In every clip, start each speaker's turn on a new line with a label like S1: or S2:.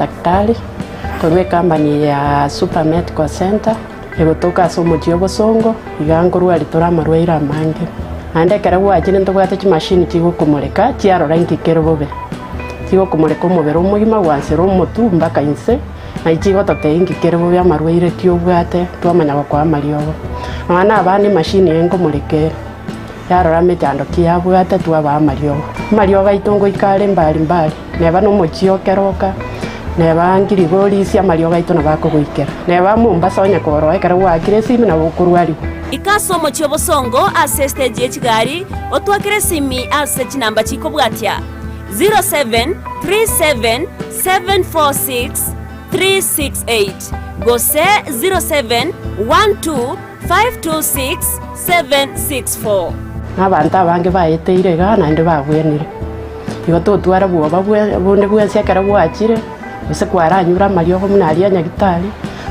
S1: daktari kwa company ya Super Medical Center egotoka somo cy'obosongo igangorwa litora marwaira mange ande karagwa akine ntobwate chimashini chigo kumureka cyarora nkikero bobe chigo kumureka omubere omugima gwansero omotu mbaka inse na chigo totengi kero bobe amarwaire tiobwate twamanya kwa mariogo nana abane mashini engo murekere yarora metando kiabwate twaba mariogo itongo ikale mbali neba no mochio keroka neba ngiri goli cia mariogo itona bakugwikera neba Mombasa onya koro ekara gwakire simi na bukurwari
S2: ikaso mochio bosongo ase stage echigari otwakire simi ase chinamba chiko bwatia 0737746368 gose 0712526764
S1: abantu abange bayeteire gana ndi bagwenire igo tutwara bwoba bunde bwese akara gwakire ese kwaranyura mariogo munaria nyagitari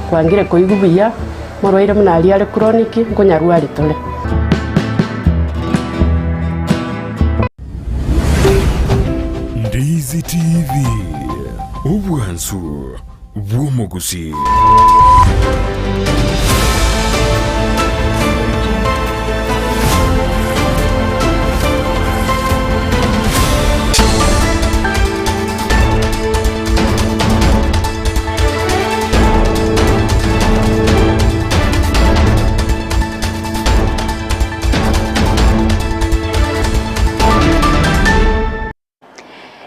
S1: kwangire koigubiya morwaire munaria ale chronic nkonyarwari tole
S3: Ndizi TV ubwansu bw'omugusii.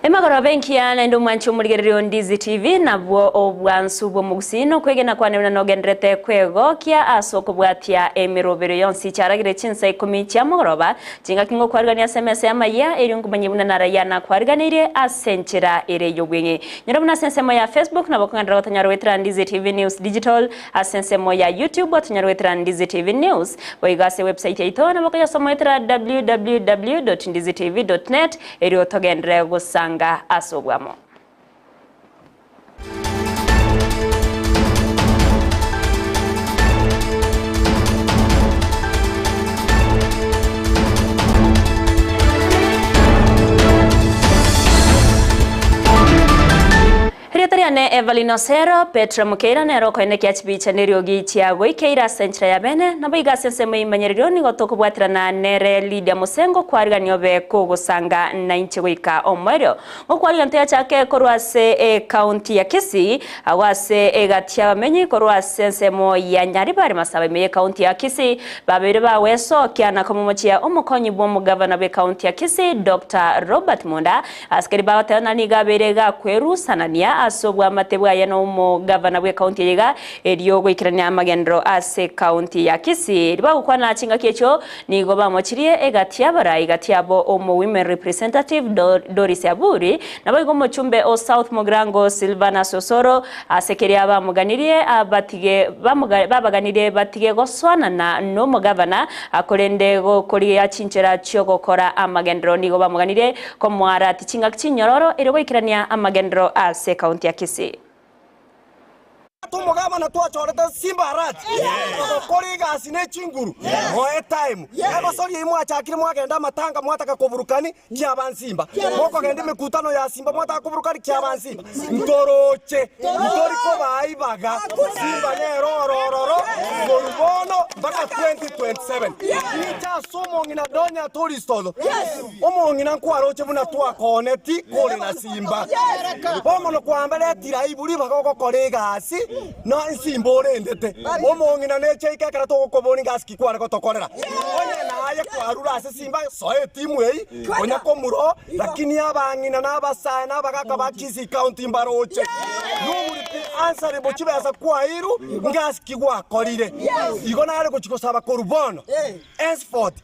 S2: Emagoro benki ya ndo mwancho muligererio Ndizi TV nabwo obwansu bwo mugusino kwegena kwa nena nogendrete kwego kia asoko bwatia emirobero yonsi charagire Chinsa Ikomi kya mugoroba jinga kingo kwarigania SMS Amayia eri ngumanyibuna narayana kwariganire asenchera ere yogwenye nyirabuna sensemo ya Facebook nabo kangandra watanyaro wetra Ndizi TV News Digital asensemo ya YouTube watanyaro wetra Ndizi TV News boigase website yaito nabo kaya somo wetra www.ndizitv.net eri otogendre gusanga asobwamo. Riatariane Everlyne Osero, Petra Mukeira nero koine kiachibicha niriogi chiago ikeira senchira ya bene nabo igasensemo imanyeriro nigo kubwatira na nere Lydia Musengo kwariganio be kugusanga na inchigwika omwerio okwariga nteya chake korwase county ya Kisii awase egatia bamenyi korwase nsemo ya Nyaribare masaba me county ya Kisii babere baweso kiana komumochia omukonyi bwo mugavana be county ya Kisii Dr. Robert Munda askari bagatana ni gaberega kweru sanania asobwa matebwa ya no mugavana bwe county yega eriyo gwikirania amagendro ase county ya Kisii bagukwana chinga kyecho nigo bamochirie egatia bara igatiabo omo women representative Doris Aburi nabo igomo chumbe o South Mogrango Silvana Osero asekeria bamuganirie abatige babaganire batige goswana na no mugavana akorende go kori ya chinchera cyo gukora amagendro nigo bamuganire ko mwara tichinga kinyororo iri gwikirania amagendro ase county ya Kisii.
S4: Tumugavana twachorete Simba Arati koriga asine chinguru hoye time ego sori imwe achakire mwagenda matanga mwataka kuburukani kyabansimba moko gende mikutano ya Simba mwataka kuburukani kyabansimba ntoroche ntoriko bayibaga Simba nerorororo gorubono mpaka 2027 icha somo ngina donya turistodo omo ngina nkwaroche buna twakoneti kore na Simba bomo no kwambere tira iburi bagoko koriga asi no insimbore ndete omongina neche ikakara to koboni gaski kwara ko tokorera onya naye kwarura ase Simba soe timu ei onya komuro lakini abangina nabasaya nabagaka ba Kisii county mbaroche nuri answer bochibeza kwairu gaski gwakorire igona ari gochikosaba korubono export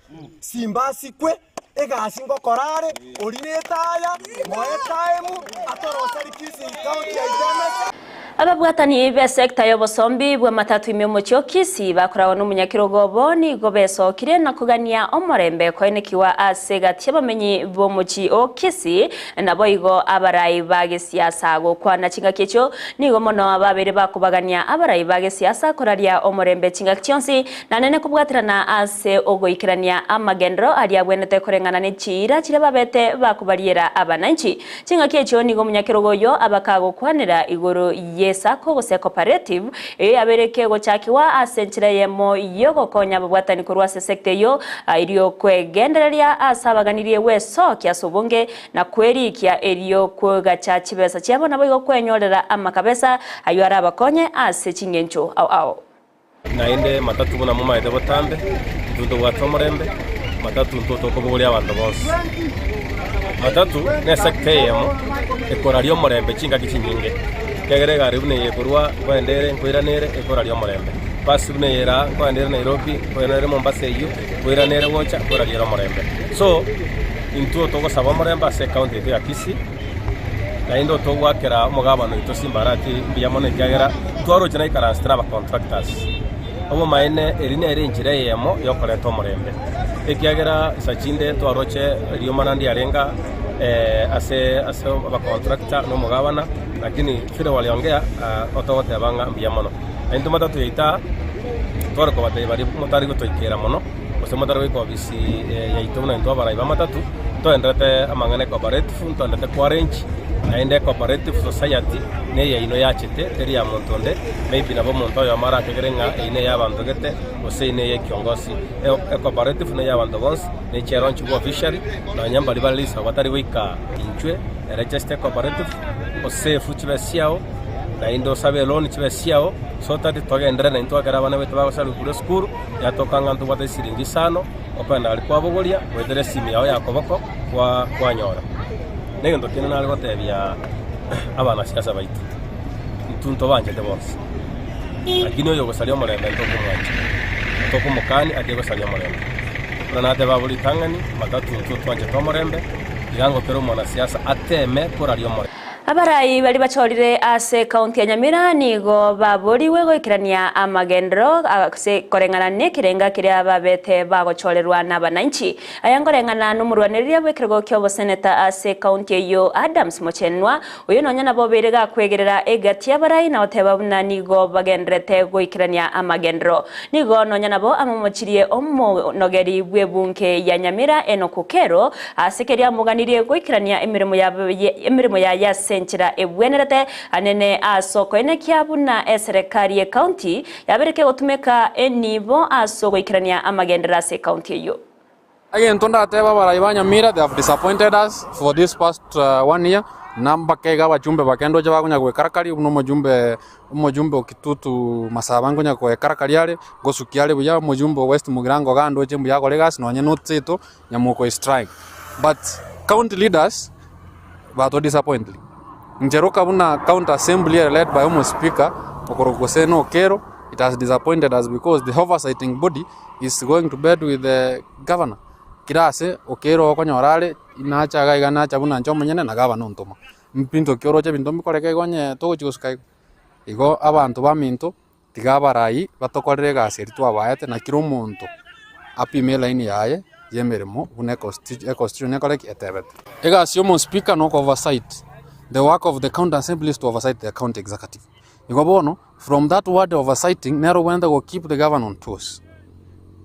S4: Simba sikwe egasi ngokorare orinetaya moe time atorosari Kisii county ya idemese
S2: Ababwatani be sekta y'obosombi bwa matatu imyomochio Kisii bakorawa n'umunyakirogo boni gobesokire na kugania omorembe koenekiwa asegati abamenyi bomuchi o Kisii nabo igo abarayi bage siasa gukwana chinga kecho nigo mono ababere bakubagania abarayi bage siasa koraria omorembe chinga kyonsi nanene kubwatirana ase ogoikirania amagendro aria bwenete korengana ne chira chire babete bakubariera abananchi chinga kecho nigo munyakirogo yo abakago kwanira igoro sako gose cooperative abereke gochakiwa asenchire yemo yogo konya babwatani kurwa sekte yo irio kwegendereria asabaganirie weso kya sobonge na kweri kya erio kwegacha chibesa cyabo nabo igo kwenyorera amakabesa ayo arabakonye ase chingencho au
S5: naende matatu buna muma ede botambe tundo bwatomorembe matatu ntoto ko buri abantu bose matatu ne sekte yemo ekorario morembe chinga kichinyinge kegere gari bune yekurwa kwendere nkwiranere ekora lyo morembe basi bune yera kwendere Nairobi kwendere Mombasa iyo kwiranere wocha kora lyo morembe so intu to go saba morembe se county ya Kisii na indo to wakera mugabano ito simbarati mbiyamone kagera twaro jina ikara straba contractors obo maene erine erenjire yemo yokore to morembe ekagera sachinde twaroche lyo manandi arenga ase aba contractor no mugabana lakini file waliongea otogote abanga mbia mono endo matatu yaita toro ko batay bari motari go toikera mono ose motari ko bisi yaito na ndo bara iba matatu to endete amangane cooperative to endete ko arrange na ende cooperative society ne ya ino ya chete eri ya montonde maybe na bo monto ya mara kegerenga ine ya bantu gete ose ine ye kiongozi cooperative ne ya bantu bons ne cheronchi bo fishery na nyamba libalisa batari wika inchwe register cooperative ose fuchile siao na indo sabe loan chibe siao so tati togendere na into gara bana betu bagosalu kure skuru ya tokanga ntu bate siringi sano openda alikuwa bogolia wedere simi yao ya koboko kwa nyora negendo kina nalgo tebia abana siasa baitu tunto banje de bons lakini oyo gosalio morembe to kumwacha to kumukani ade gosalio morembe na te babuli tangani matatu ntu twanje to morembe igango pero mwana siasa ateme korario morembe
S2: abarayi bali bachorire ase county ya Nyamira nigo baburiwe goikirania amagendro ase korengana ne kirenga kiria babete bagochorerwa n'abananchi ayangorengana n'umurwanirire bwekirego kyobo senator ase county yo Adams Mochenwa uyo nonyana boberega kwegerera egati abarayi na otebabuna nigo bagendrete goikirania amagendro nigo nonyana bo amomochirie omonogeri bwebunke ya Nyamira enokukero ase keria muganiriye goikirania emirimo ya yase senchira ebwenerete anene asoko enekiabuna serikali ya county yabereke gutumeka enibo asoko ikirania amagendera se county yo.
S6: Again, tonda teba barayi ba Nyamira, they have disappointed us for this past 1 year. Namba kega bajumbe bakendo je bagunya gwe karakari uno mujumbe okitutu masabango nya gwe karakari yale gosukiale buya mujumbe West Mugirango gando je mbuya kolegas no nya notseto nya muko strike, but county leaders bato disappointed. Njeroka buna county assembly led by Homo Speaker Okorogoseno Okero, it has disappointed us because the oversighting body is going to bed with the governor. Kirase Okero okonyorale inacha gaigana chabuna nchomo nyene na governor ntoma. Mpinto kyoroche binto mikoreke gonye togochigoskai. Igo abantu baminto tigabarayi batokorere gase ritwa bayete na kiro muntu apimela ini yaye yemeremo une constitution ekoleki etebet. Ega Homo Speaker no oversight. The work of the county assembly is to oversight the county executive. Igobono, from that word oversighting, nero wenda go keep the governor on toes.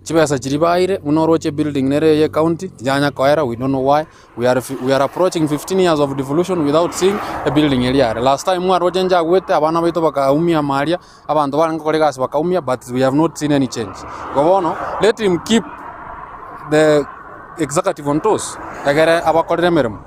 S6: Chibesa chiribaire, unoroche building nere ye county, janya koera, we don't know why. We are approaching 15 years of devolution without seeing a building area. Last time we were rojenja wete, abana beto bakaumia maria, abantu barango kolegas bakaumia, but we have not seen any change. Gobono, let him keep the executive on toes. Agere abakorere meremo.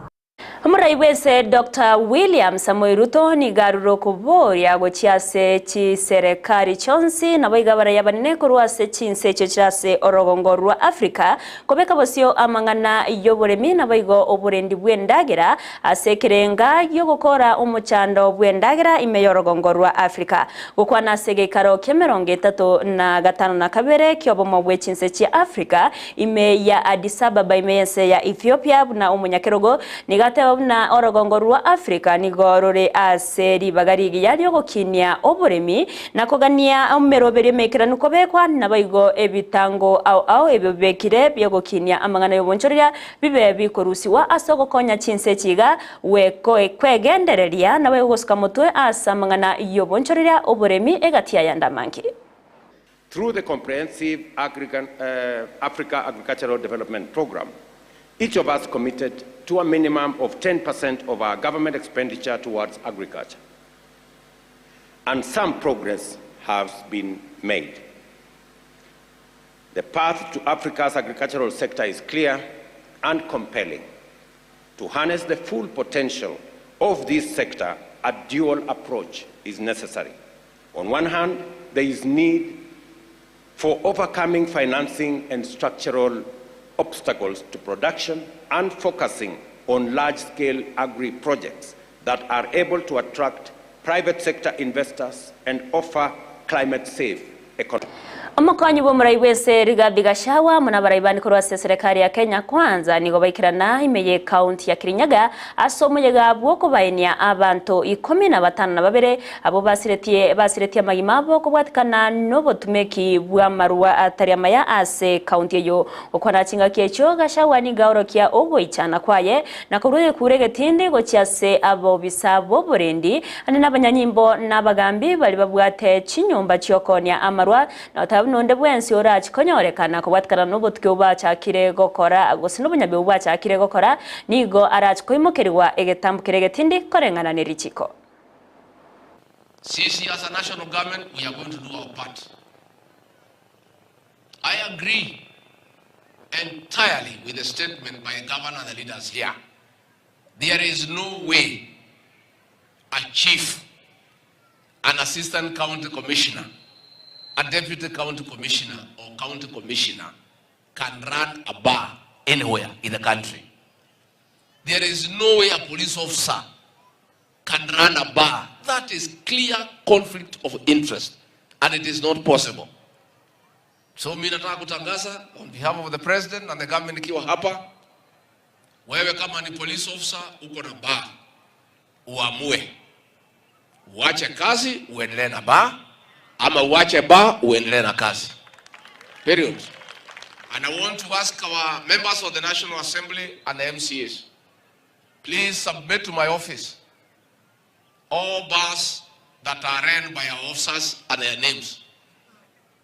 S2: Muraiwese Dr. William Samoei Ruto ni garuro kuboria gochiase chi serikali chonsi na boigabara yabanene kurwase chinse chirase orogongo rwa Afrika kobeka bosio amangana yoboremi na boigo oburendi bwendagera asekerenga yogokora umuchando bwendagera imeyorogongo rwa Afrika gukwana segekaro kemeronge 35 na kabere kyobomo bwe chinse chi Afrika ime ya Addis Ababa imeyense ya Ethiopia na umunyakerogo nigate na orogongo rwa Africa nigorore ase ribagarigi yario gokinia oburemi na kogania umeroberi mekiranu kobekwa nabaigo ebitango au ebibekire byo gokinia amangana yobonchoria bibe bikorusiwa asogo konya Chinsa chiga weko kwegendereria nawe gosuka mutwe asa amangana yobonchoria oburemi egatia yandamangi.
S7: Through the comprehensive Africa Agricultural Development Program, each of us committed to a minimum of 10% of our government expenditure towards agriculture. And some progress has been made. The path to Africa's agricultural sector is clear and compelling. To harness the full potential of this sector, a dual approach is necessary. On one hand, there is need for overcoming financing and structural obstacles to production and focusing on large-scale agri-projects that are able to attract private sector investors and offer climate-safe economy.
S2: Omokonyi bo muraiwese Rigathi Gachagua munabarayibani korwa serikali ya Kenya kwanza nigo baikirana imeye county ya Kirinyaga asomuyega bwoko bayenia abantu 15 na babere abo basiretie magimabo kubwatikana nobotumeki bwa marwa atari amaya ase county yo okwana chinga kecho Gachagua ni gaorokia obo ichana kwaye na kuruye kurege tindi gochiase abo bisabo borendi ani nabanyanyimbo nabagambi bali babwate chinyumba chyokonya amarwa na nonde bwensi orachi konyorekana kubwatikana n'obutwe bwachakire gokora gusi n'obunyabe bwachakire gokora nigo arachi koimokerwa egetambukire getindi korengana nerichiko.
S8: Sisi as a national government, we are going to do our part. I agree entirely with the statement by the governor and the leaders here. There is no way a chief, an assistant county commissioner, a deputy county commissioner or county commissioner can run a bar anywhere in the country. There is no way a police officer can run a bar. That is clear conflict of interest, and it is not possible. So mimi nataka kutangaza on behalf of the president and the government ikiwa hapa, wewe kama ni police officer uko na bar, uamue uache kazi uendelee na bar, ama uache bar uendelee na kazi. Period. And I want to ask our members of the National Assembly and the MCAs, please submit to my office all bars that are ran by our officers and their names,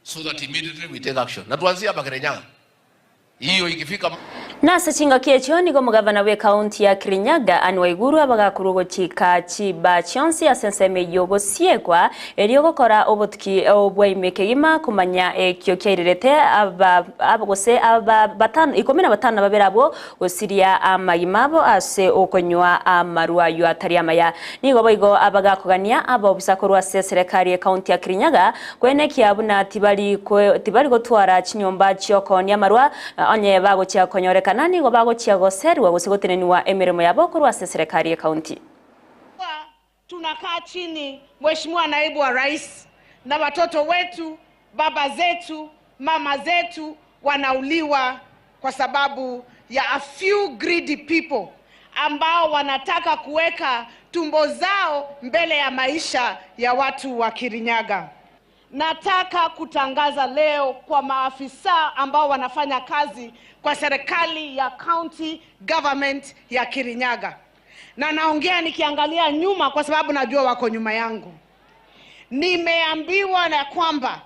S8: so that immediately we take action. Na tuanzie hapa Kirinyaga. Hiyo ikifika
S2: nasa chinga kecho nigo mugavana we county ya Kirinyaga Anne Waiguru abagakurugo chika chiba chionsi asenseme yogo siekwa eriogo kora obotki obwaimekegima kumanya ekyo kyairerete abagose abatano 15 baberabo osiria amagimabo ase okonywa amarwa yo atari amaya nigo boigo abagakugania abo bisakorwa serikali ya county ya Kirinyaga kwene kiabuna tibali gotwara chinyomba chyokonya amarwa onye bago chia konyoreka nani go bago chia goserwa gusigoteneniwa emirimo yabo kurwa serikali ya county.
S9: Tunakaa chini Mheshimiwa Naibu wa Rais na watoto wetu, baba zetu, mama zetu wanauliwa kwa sababu ya a few greedy people ambao wanataka kuweka tumbo zao mbele ya maisha ya watu wa Kirinyaga. Nataka kutangaza leo kwa maafisa ambao wanafanya kazi kwa serikali ya county government ya Kirinyaga. Na naongea nikiangalia nyuma kwa sababu najua wako nyuma yangu. Nimeambiwa na kwamba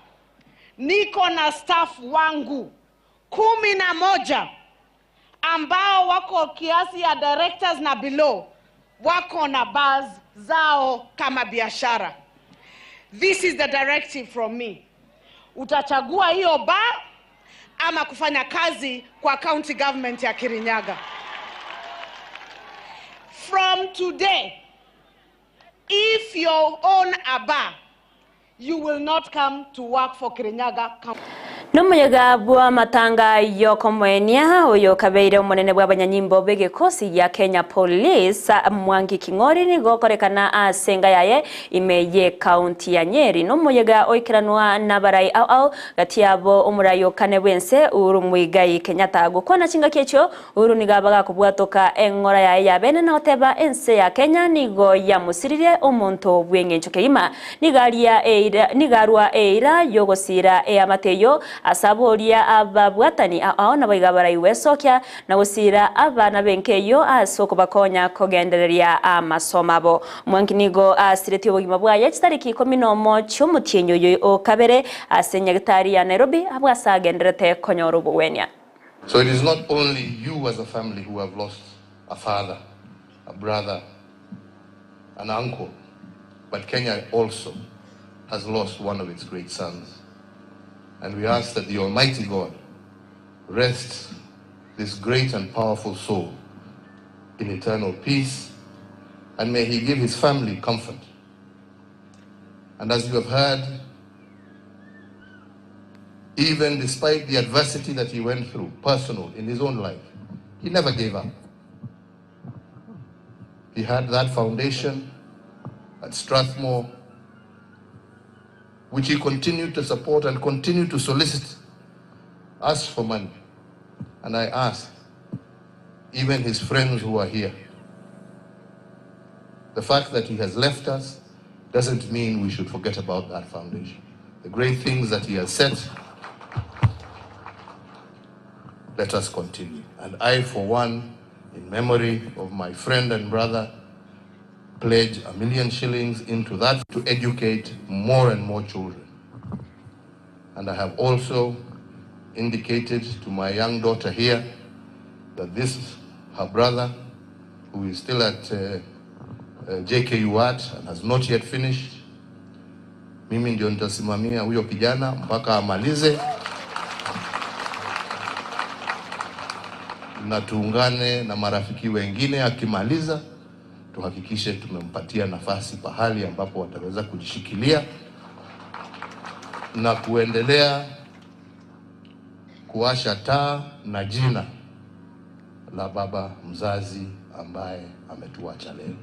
S9: niko na staff wangu 11 ambao wako kiasi ya directors na below wako na bars zao kama biashara. This is the directive from me. Utachagua hiyo bar ama kufanya kazi kwa county government ya Kirinyaga. From today, if you own a bar, you will not come to work for Kirinyaga County.
S2: N'umuyaga bwa matanga yokomwenia uyo kabeire umunene bwa banyanyimbo bege kosi ya Kenya Police Mwangi King'ori ni gokorekana asenga yaye imeye county ya Nyeri. N'umuyaga oikiranwa nabarai au gati yabo umurayo kane bwense urumwigai Kenyatta gukona chinga kecho uru nigabaga kubwatoka engora yaye yabene na oteba ense ya Kenya nigo ya musirire omuntu bwenge nchokeima nigarua eira yogosira amateyo asaboria ababwatani aona baigabara iwesokya na gusira abana benkeyo asoko bakonya kogendereria amasomabo mwankinigo asireti obugima bwaye kitariki 11 cy'umutienyo yo okabere asenya gitari ya Nairobi abwasagenderete konyoro bwenya.
S10: So it is not only you as a family who have lost a father, a brother, an uncle, but Kenya also has lost one of its great sons. And we ask that the Almighty God rest this great and powerful soul in eternal peace, and may He give his family comfort. And as you have heard, even despite the adversity that he went through, personal, in his own life, he never gave up. He had that foundation at Strathmore, which he continued to support and continued to solicit us for money. And I ask, even his friends who are here, the fact that he has left us doesn't mean we should forget about that foundation. The great things that he has set, let us continue. And I, for one, in memory of my friend and brother, pledge 1 million shillings into that to educate more and more children. And I have also indicated to my young daughter here that this, her brother, who is still at JKU Art and has not yet finished, mimi ndio nitasimamia huyo kijana mpaka amalize, na tuungane na marafiki wengine akimaliza tuhakikishe tumempatia nafasi pahali ambapo wataweza kujishikilia na kuendelea kuwasha taa na jina la baba mzazi ambaye ametuacha leo.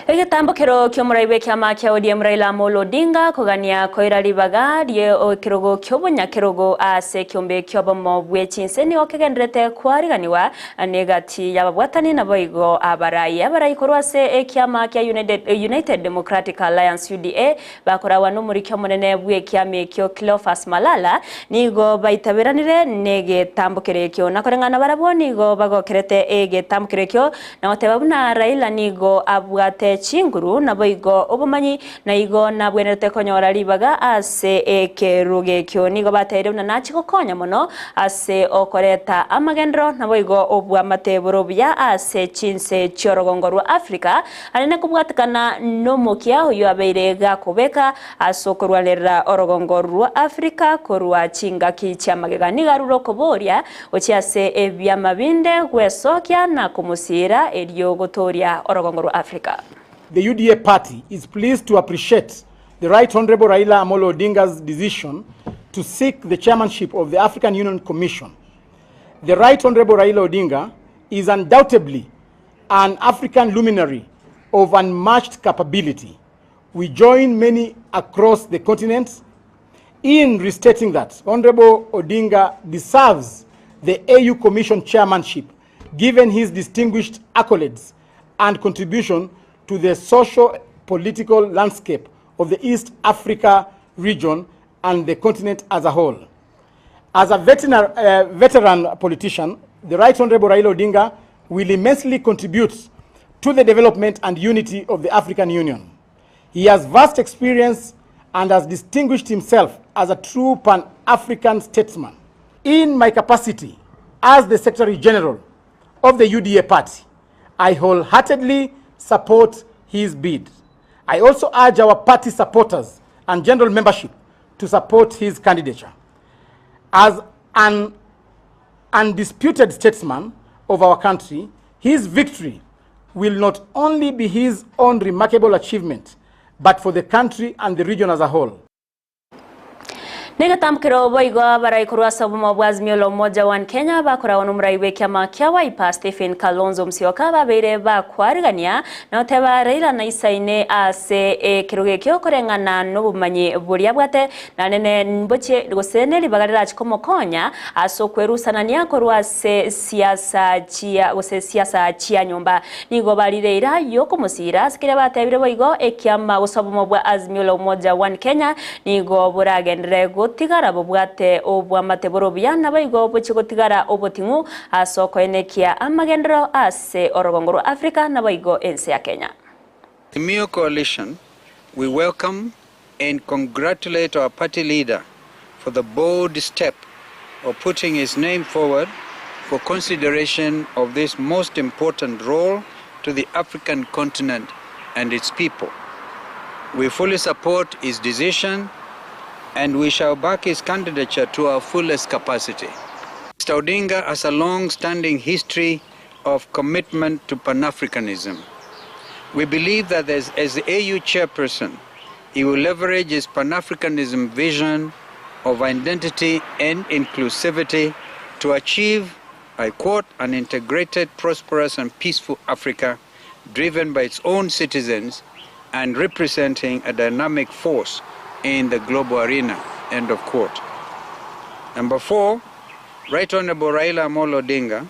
S2: Egitambukiro ky'omuraibe kyama kya ODM Raila Amolo Odinga kugania koira libaga rie okirogo kyobunyakirego ase kyombe kyobomo bwe Chinsa ni okegendrete kwariganiwa negati yababwatani na boigo abarai korwase ekyama kya United Democratic Alliance UDA bakorawa n'umuri kyomunene bwe kyame kyo Cleophas Malala nigo baitaberanire negetambukire kyo nakorengana barabo nigo bagokerete egetambukire kyo na otebabuna Raila nigo abwate chinguru na boigo obumanyi na igo na bwenerete konyora libaga ase ekeruge kyo nigo batere na nachiko konya mono ase okoreta amagendro na boigo obwa mateburo bya ase Chinsa chorogongo rwa Africa arene kubwatikana no mokia uyo abeirega kubeka asokorwalera orogongo rwa Africa korwa chinga kicha magegani garuro koboria ochiase ebya mabinde gwesokya na kumusira elio gotoria orogongo rwa Africa.
S11: The UDA party is pleased to appreciate the Right Honorable Raila Amolo Odinga's decision to seek the chairmanship of the African Union Commission. The Right Honorable Raila Odinga is undoubtedly an African luminary of unmatched capability. We join many across the continent in restating that Honorable Odinga deserves the AU Commission chairmanship given his distinguished accolades and contribution to the social-political landscape of the East Africa region and the continent as a whole. As a veteran politician, the Right Honorable Raila Odinga will immensely contribute to the development and unity of the African Union. He has vast experience and has distinguished himself as a true Pan-African statesman. In my capacity as the Secretary General of the UDA party, I wholeheartedly support his bid. I also urge our party supporters and general membership to support his candidature. As an undisputed statesman of our country, his victory will not only be his own remarkable achievement, but for the country and the region as a whole.
S2: Negatambukiro boigo baraikorwa sabumo bwazimio la umoja wa Kenya bakora onumuraiwe kyama kya Wiper Stephen Kalonzo Musyoka babere bakwarigania na oteba Raila na isaine ase kiruge kyo korengana n'obumanyi buria bwate na nene mboche gosene libagarira chikomokonya aso kwerusanania korwa se siasa chia nyumba nigo barireira yoko musira sikire batebire boigo ekyama gosabumo bwa azimio la umoja wa Kenya nigo buragendere tigara bobwate obwamate byana baigo bochigotigara obotingu asoko enekia amagendero ase orogongo rwa Africa na baigo ense ya Kenya.
S12: The Mio Coalition, we welcome and congratulate our party leader for the bold step of putting his name forward for consideration of this most important role to the African continent and its people. We fully support his decision and we shall back his candidature to our fullest capacity. Mr. Odinga has a long-standing history of commitment to Pan-Africanism. We believe that as the AU chairperson, he will leverage his Pan-Africanism vision of identity and inclusivity to achieve, I quote, an integrated, prosperous and peaceful Africa driven by its own citizens and representing a dynamic force in the global arena, end of quote. Number 4, Right Honorable Raila Amolo Odinga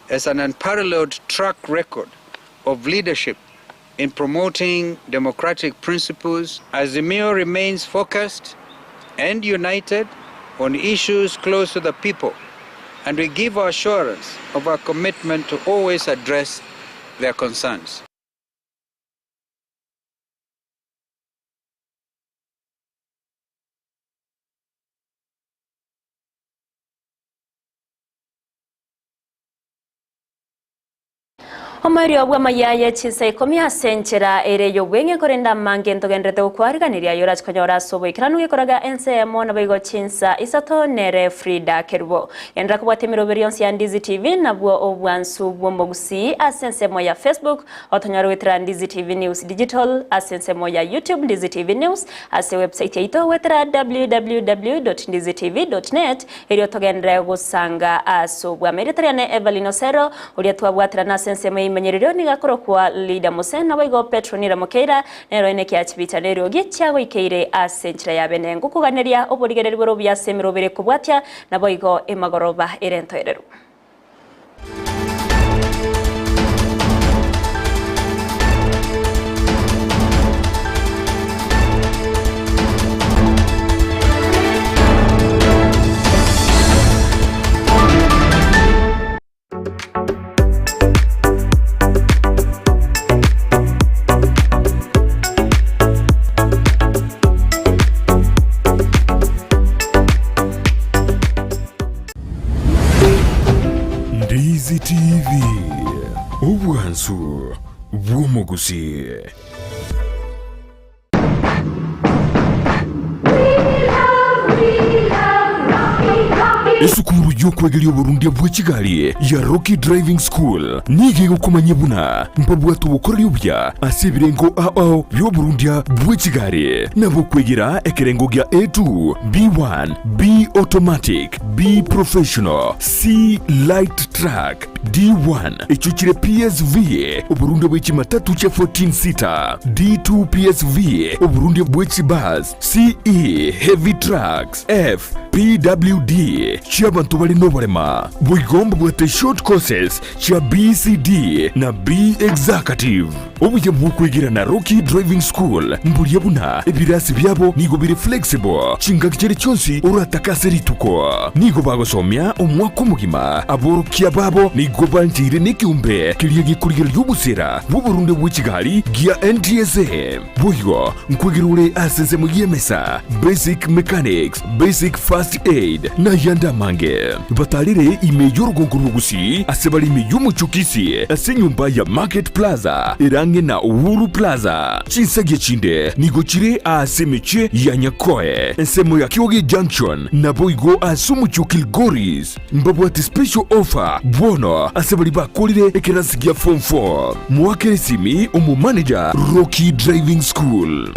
S12: has an unparalleled track record of leadership in promoting democratic principles as the Mio remains focused and united on issues close to the people, and we give our assurance of our commitment to always address their concerns.
S2: Omario bwa Amayia Chinsa Ikomi asenchera ere yobwenge korenda mangento gendrete kwariganiria yora chikonyora sobo ikiranu gikoraga NCM na baigo Chinsa isato nere Frida Kerubo endra kubwatemiro berionsi ya Ndizi TV na bwo obwansu bwombo Gusii asensemo ya Facebook otonyaro wetra Ndizi TV News Digital asensemo ya YouTube Ndizi TV News ase website yaito wetra www.ndizitv.net eri otogendre gusanga aso bwa meritariane Everlyne Osero uria twabwatira na asensemo Manyerero ni gakoro kwa Lydia Mose na baigo Petronira Mokeira nero eneki achibita nero gichago ikeire asenchira ya bene ngukuganiria oborigereri boro bya semiro bere kubwatya na baigo emagoroba erentoereru.
S3: Ndizi TV, ubwansu bw'omugusi. Esukuru y'okwegerya oburundi bw'ekigali ya Rocky Driving School nige gukomanya buna mpabwatu bukorera obya asebirengo ao by'oburundi bw'ekigali nabo kwegera ekerengo gya A2 B1 B automatic B professional C light track D1 echuchire PSV oburundi bw'ekimatatu kya 14 seater D2 PSV oburundi bw'ekibus CE heavy trucks F PWD cy'abantu bali n'obalema bwigomba bwate short courses cya BCD na B executive obuye bw'okwegira na Rocky Driving School mbulye buna ebirasi byabo nigo biri flexible chingakichere cyonsi urataka serituko nigo bagosomya omwaka mugima aborokia babo nigo banjire n'ikiumbe kiriye gikurigiro y'ubusera bw'Uburundi bw'Kigali gya NTSA buyo nkwegirure asense mu yemesa basic mechanics basic first aid na yanda mange batarire imeyo rugonguru Gusii asebali imeyo muchukisi ase nyumba ya Market Plaza irange na Uhuru Plaza Chinsa gechinde nigochire ase meche ya Nyakoe ensemo ya Kiogi Junction na boigo asumu chukil Goris mbabu ati special offer bono asebali bakolire ekerasigia form 4 mwakere simi umu manager Rocky Driving School.